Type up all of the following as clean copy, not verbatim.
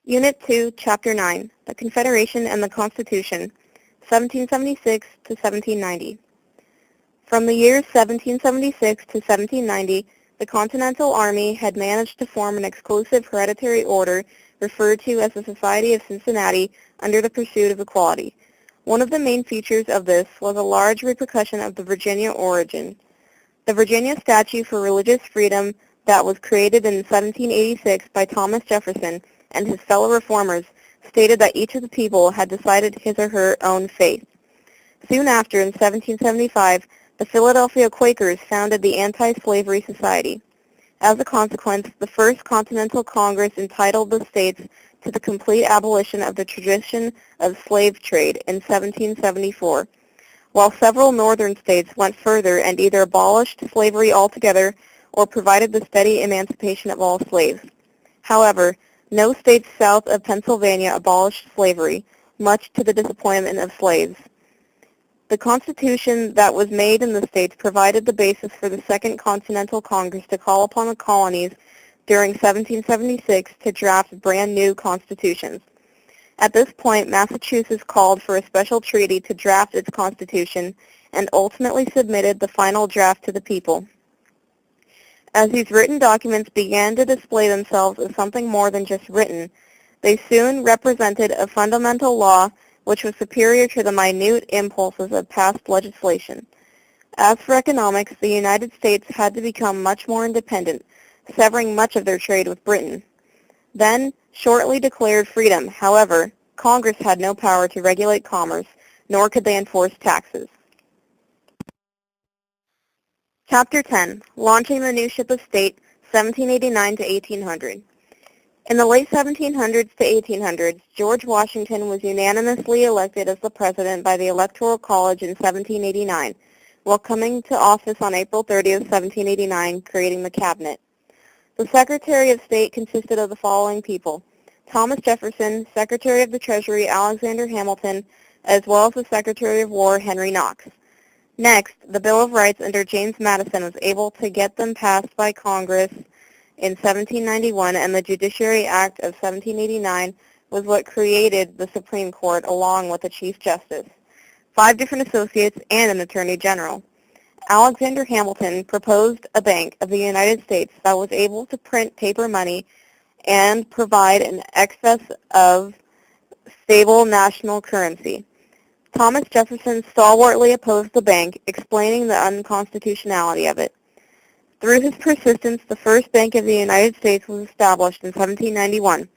Unit 2, Chapter 9, The Confederation and the Constitution, 1776 to 1790. From the years 1776 to 1790, the Continental Army had managed to form an exclusive hereditary order referred to as the Society of Cincinnati under the pursuit of equality. One of the main features of this was a large repercussion of the Virginia origin. The Virginia Statute for Religious Freedom that was created in 1786 by Thomas Jefferson and his fellow reformers stated that each of the people had decided his or her own fate. Soon after, in 1775, the Philadelphia Quakers founded the Anti-Slavery Society. As a consequence, the First Continental Congress entitled the states to the complete abolition of the tradition of slave trade in 1774, while several northern states went further and either abolished slavery altogether or provided the steady emancipation of all slaves. However, no states south of Pennsylvania abolished slavery, much to the disappointment of slaves. The Constitution that was made in the states provided the basis for the Second Continental Congress to call upon the colonies during 1776 to draft brand new constitutions. At this point, Massachusetts called for a special treaty to draft its constitution and ultimately submitted the final draft to the people. As these written documents began to display themselves as something more than just written, they soon represented a fundamental law which was superior to the minute impulses of past legislation. As for economics, the United States had to become much more independent, severing much of their trade with Britain. Then, shortly declared freedom. However, Congress had no power to regulate commerce, nor could they enforce taxes. Chapter 10, Launching the New Ship of State, 1789 to 1800. In the late 1700s to 1800s, George Washington was unanimously elected as the president by the Electoral College in 1789, while coming to office on April 30th, 1789, creating the cabinet. The Secretary of State consisted of the following people: Thomas Jefferson, Secretary of the Treasury Alexander Hamilton, as well as the Secretary of War Henry Knox. Next, the Bill of Rights under James Madison was able to get them passed by Congress in 1791, and the Judiciary Act of 1789 was what created the Supreme Court along with a Chief Justice, 5 different associates, and an Attorney General. Alexander Hamilton proposed a Bank of the United States that was able to print paper money and provide an excess of stable national currency. Thomas Jefferson stalwartly opposed the bank, explaining the unconstitutionality of it. Through his persistence, the first Bank of the United States was established in 1791.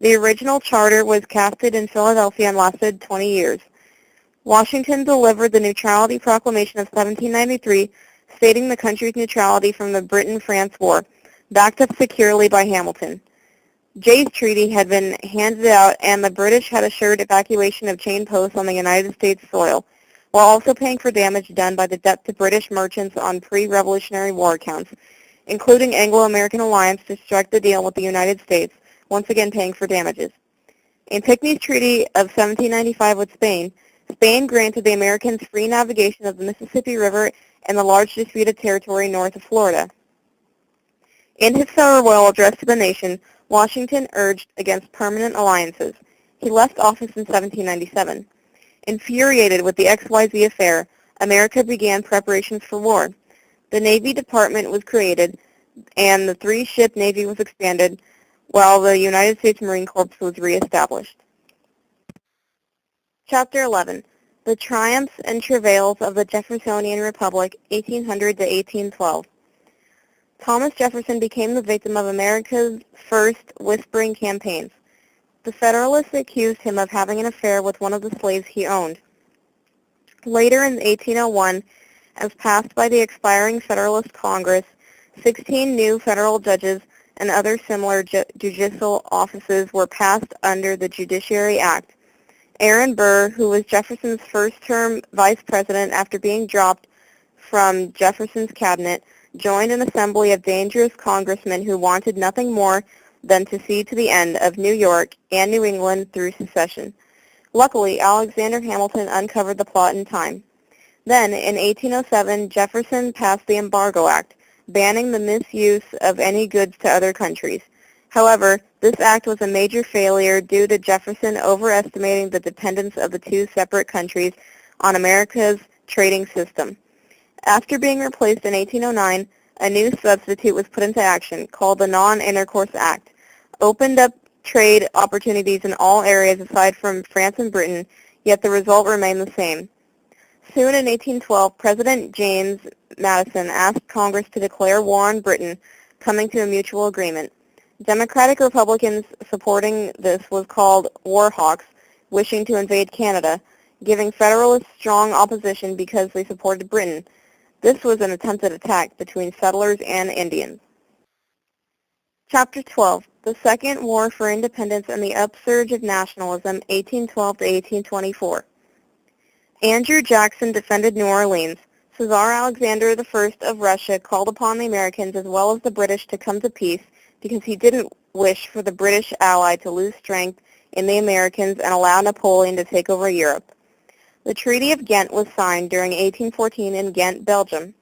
The original charter was casted in Philadelphia and lasted 20 years. Washington delivered the Neutrality Proclamation of 1793, stating the country's neutrality from the Britain-France War, backed up securely by Hamilton. Jay's Treaty had been handed out, and the British had assured evacuation of chain posts on the United States soil, while also paying for damage done by the debt to British merchants on pre-Revolutionary War accounts, including Anglo-American Alliance to strike the deal with the United States, once again paying for damages. In Pinckney's Treaty of 1795 with Spain, Spain granted the Americans free navigation of the Mississippi River and the large disputed territory north of Florida. In his farewell address to the nation, Washington urged against permanent alliances. He left office in 1797. Infuriated with the XYZ affair, America began preparations for war. The Navy Department was created, and the 3-ship Navy was expanded, while the United States Marine Corps was reestablished. Chapter 11, The Triumphs and Travails of the Jeffersonian Republic, 1800 to 1812. Thomas Jefferson became the victim of America's first whispering campaigns. The Federalists accused him of having an affair with one of the slaves he owned. Later in 1801, as passed by the expiring Federalist Congress, 16 new federal judges and other similar judicial offices were passed under the Judiciary Act. Aaron Burr, who was Jefferson's first-term vice president after being dropped from Jefferson's cabinet, joined an assembly of dangerous congressmen who wanted nothing more than to see to the end of New York and New England through secession. Luckily, Alexander Hamilton uncovered the plot in time. Then, in 1807, Jefferson passed the Embargo Act, banning the misuse of any goods to other countries. However, this act was a major failure due to Jefferson overestimating the dependence of the two separate countries on America's trading system. After being replaced in 1809, a new substitute was put into action, called the Non-Intercourse Act, opened up trade opportunities in all areas aside from France and Britain, yet the result remained the same. Soon in 1812, President James Madison asked Congress to declare war on Britain, coming to a mutual agreement. Democratic Republicans supporting this was called war hawks, wishing to invade Canada, giving Federalists strong opposition because they supported Britain. This was an attempted attack between settlers and Indians. Chapter 12, The Second War for Independence and the Upsurge of Nationalism, 1812 to 1824. Andrew Jackson defended New Orleans. Tsar Alexander I of Russia called upon the Americans as well as the British to come to peace because he didn't wish for the British ally to lose strength in the Americans and allow Napoleon to take over Europe. The Treaty of Ghent was signed during 1814 in Ghent, Belgium.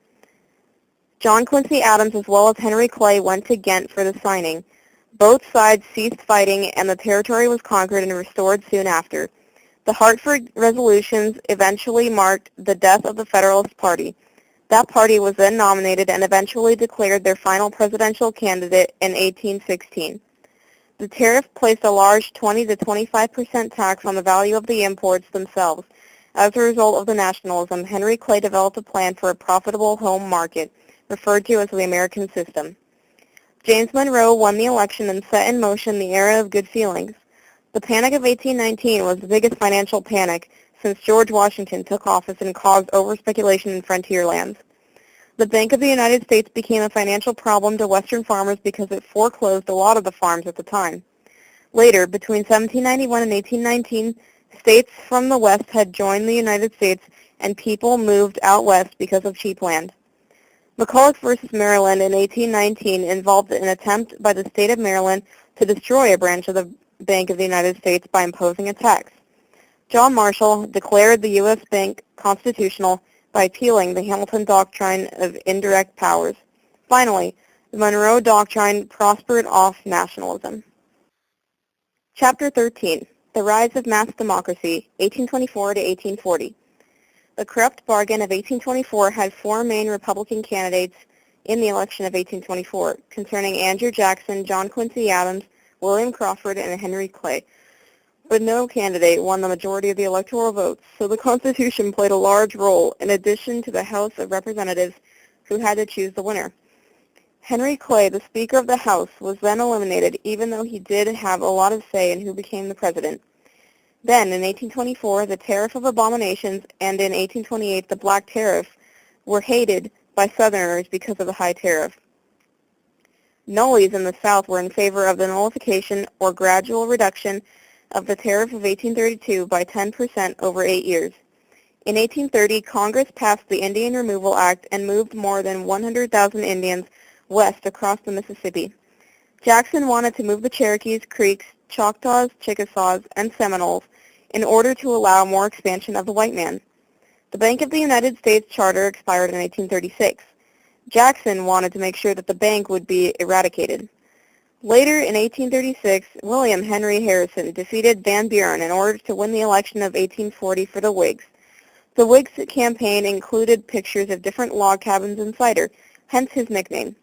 John Quincy Adams as well as Henry Clay went to Ghent for the signing. Both sides ceased fighting and the territory was conquered and restored soon after. The Hartford Resolutions eventually marked the death of the Federalist Party. That party was then nominated and eventually declared their final presidential candidate in 1816. The tariff placed a large 20 to 25% tax on the value of the imports themselves. As a result of the nationalism, Henry Clay developed a plan for a profitable home market, referred to as the American system. James Monroe won the election and set in motion the era of good feelings. The Panic of 1819 was the biggest financial panic since George Washington took office and caused overspeculation in frontier lands. The Bank of the United States became a financial problem to Western farmers because it foreclosed a lot of the farms at the time. Later, between 1791 and 1819, states from the West had joined the United States and people moved out west because of cheap land. McCulloch versus Maryland in 1819 involved an attempt by the state of Maryland to destroy a branch of the Bank of the United States by imposing a tax. John Marshall declared the U.S. Bank constitutional by appealing the Hamilton Doctrine of indirect powers. Finally, the Monroe Doctrine prospered off nationalism. Chapter 13, The Rise of Mass Democracy, 1824 to 1840. The corrupt bargain of 1824 had four main Republican candidates in the election of 1824, concerning Andrew Jackson, John Quincy Adams, William Crawford, and Henry Clay. But no candidate won the majority of the electoral votes, so the Constitution played a large role in addition to the House of Representatives, who had to choose the winner. Henry Clay, the Speaker of the House, was then eliminated, even though he did have a lot of say in who became the president. Then, in 1824, the Tariff of Abominations, and in 1828, the Black Tariff, were hated by Southerners because of the high tariff. Nullies in the South were in favor of the nullification or gradual reduction of the tariff of 1832 by 10% over 8 years. In 1830, Congress passed the Indian Removal Act and moved more than 100,000 Indians west across the Mississippi. Jackson wanted to move the Cherokees, Creeks, Choctaws, Chickasaws, and Seminoles in order to allow more expansion of the white man. The Bank of the United States charter expired in 1836. Jackson wanted to make sure that the bank would be eradicated. Later, in 1836, William Henry Harrison defeated Van Buren in order to win the election of 1840 for the Whigs. The Whigs' campaign included pictures of different log cabins and cider, hence his nickname.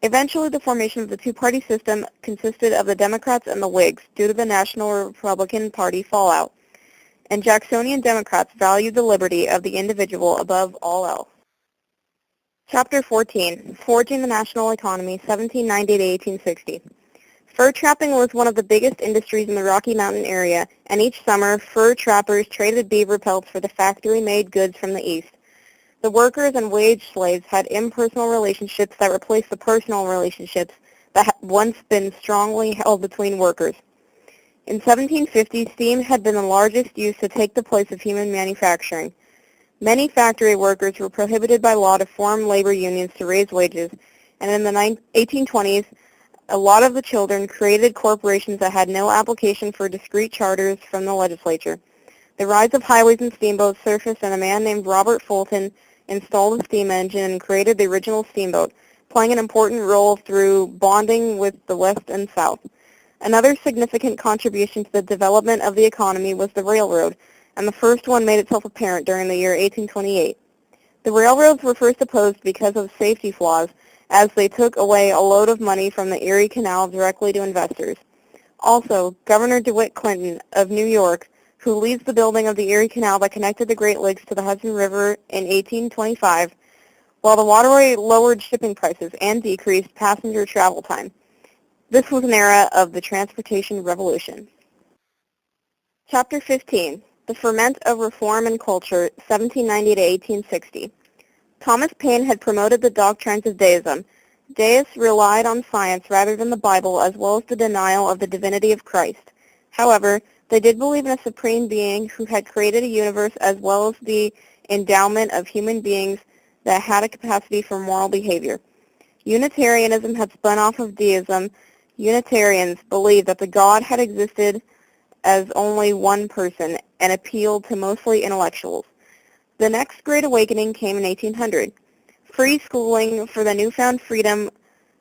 Eventually, the formation of the two-party system consisted of the Democrats and the Whigs due to the National Republican Party fallout, and Jacksonian Democrats valued the liberty of the individual above all else. Chapter 14, Forging the National Economy, 1790 to 1860. Fur trapping was one of the biggest industries in the Rocky Mountain area, and each summer, fur trappers traded beaver pelts for the factory-made goods from the east. The workers and wage slaves had impersonal relationships that replaced the personal relationships that had once been strongly held between workers. In 1750, steam had been the largest used to take the place of human manufacturing. Many factory workers were prohibited by law to form labor unions to raise wages, and in the 1820s, a lot of the children created corporations that had no application for discrete charters from the legislature. The rise of highways and steamboats surfaced, and a man named Robert Fulton installed a steam engine and created the original steamboat, playing an important role through bonding with the West and South. Another significant contribution to the development of the economy was the railroad, and the first one made itself apparent during the year 1828. The railroads were first opposed because of safety flaws, as they took away a load of money from the Erie Canal directly to investors. Also, Governor DeWitt Clinton of New York, who leads the building of the Erie Canal that connected the Great Lakes to the Hudson River in 1825, while the waterway lowered shipping prices and decreased passenger travel time. This was an era of the transportation revolution. Chapter 15, The Ferment of Reform and Culture, 1790 to 1860. Thomas Paine had promoted the doctrines of deism. Deists relied on science rather than the Bible, as well as the denial of the divinity of Christ. However, they did believe in a supreme being who had created a universe as well as the endowment of human beings that had a capacity for moral behavior. Unitarianism had spun off of deism. Unitarians believed that the God had existed as only one person and appealed to mostly intellectuals. The next Great Awakening came in 1800. Free schooling for the newfound freedom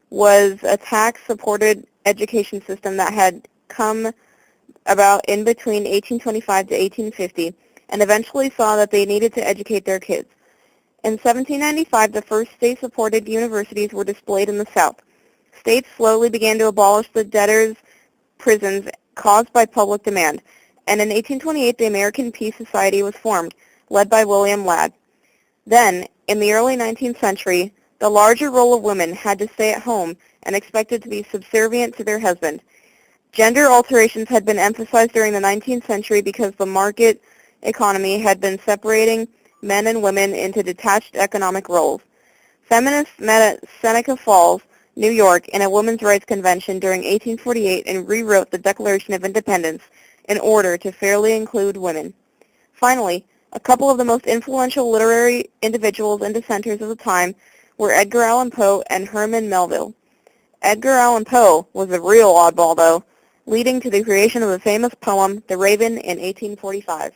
was a tax-supported education system that had come about in between 1825 to 1850 and eventually saw that they needed to educate their kids. In 1795, the first state-supported universities were displayed in the South. States slowly began to abolish the debtors' prisons caused by public demand, and in 1828 the American Peace Society was formed, led by William Ladd. Then, in the early 19th century, the larger role of women had to stay at home and expected to be subservient to their husband. Gender alterations had been emphasized during the 19th century because the market economy had been separating men and women into detached economic roles. Feminists met at Seneca Falls, New York, in a women's rights convention during 1848 and rewrote the Declaration of Independence in order to fairly include women. Finally, a couple of the most influential literary individuals and dissenters of the time were Edgar Allan Poe and Herman Melville. Edgar Allan Poe was a real oddball, though, leading to the creation of the famous poem The Raven in 1845.